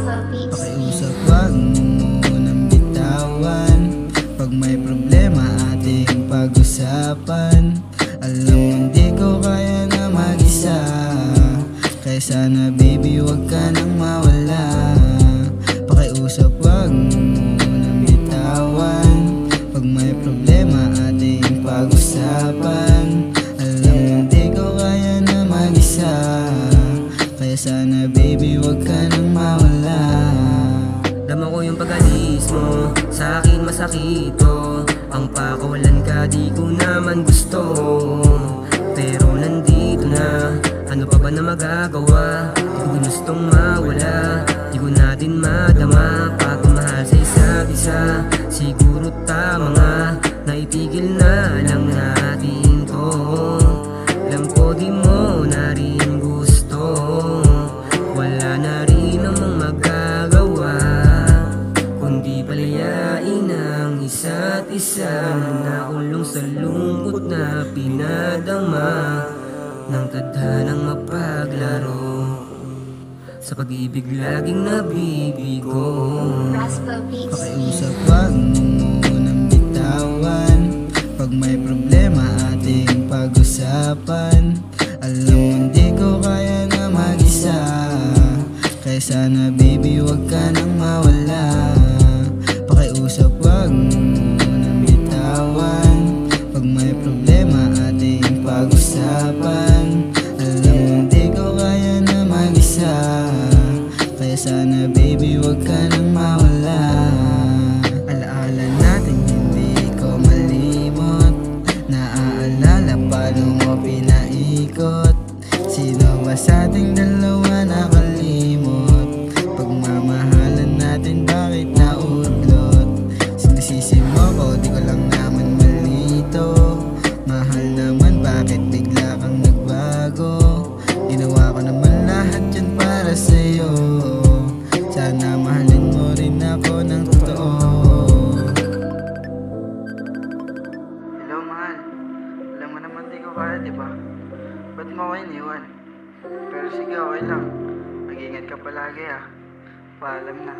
Pakiusap wag mo munang bitawan. Pag may problema ating pag-usapan. Alam mo hindi ko kaya na mag-isa, kaya sana baby wag ka nang mawala. Pakiusap wag mo munang bitawan. Pag may problema ating pag-usapan. Alam mo hindi ko kaya na mag-isa, kaya sana baby wag ka nang mawala. Dama ko yung pag-alis mo, sa akin masakit to. Ang pakawalan ka di ko naman gusto, pero nandito na, ano pa ba na magagawa? Di ko gustong mawala, di ko natin madama. Pagmamahal sa isa't isa, siguro tama nga, naitigil na lang natin to. Alam ko di mo na rin gusto, wala na rin namang magagawa, kundi palayain ang isa't isa. Nakulong sa lungkot na pinadama ng tadhanang mapaglaro, sa pag-ibig laging nabibigo. Pakiusap wag mo munang bitawan. Pag may problema ating pag-usapan. Alam mo hindi ko kaya na mag-isa, kaya sana baby wag ka nang mawala. Pakiusap wag mo munang bitawan. Pag may problema ating pag-usapan. Alam mo hindi ko kaya na mag-isa, kaya sana baby wag ka nang mawala. Alaala natin hindi ko malimot, naaalala paano mo pinaikot. Sino ba sa ating dalawa nakalimot? Pagmamahalan natin bakit nauglot? Sinisisi mo ko di ko lang naman malito. Mahal naman bakit bigla kang nagbago? Ginawa ko naman lahat yan para sa'yo, sana mahalin mo rin ako ng totoo. Hello mahal, alam mo naman di ko kaya diba? Ba't mo ako iniwan? Pero sige okay lang, mag-ingat ka palagi ah. Paalam na.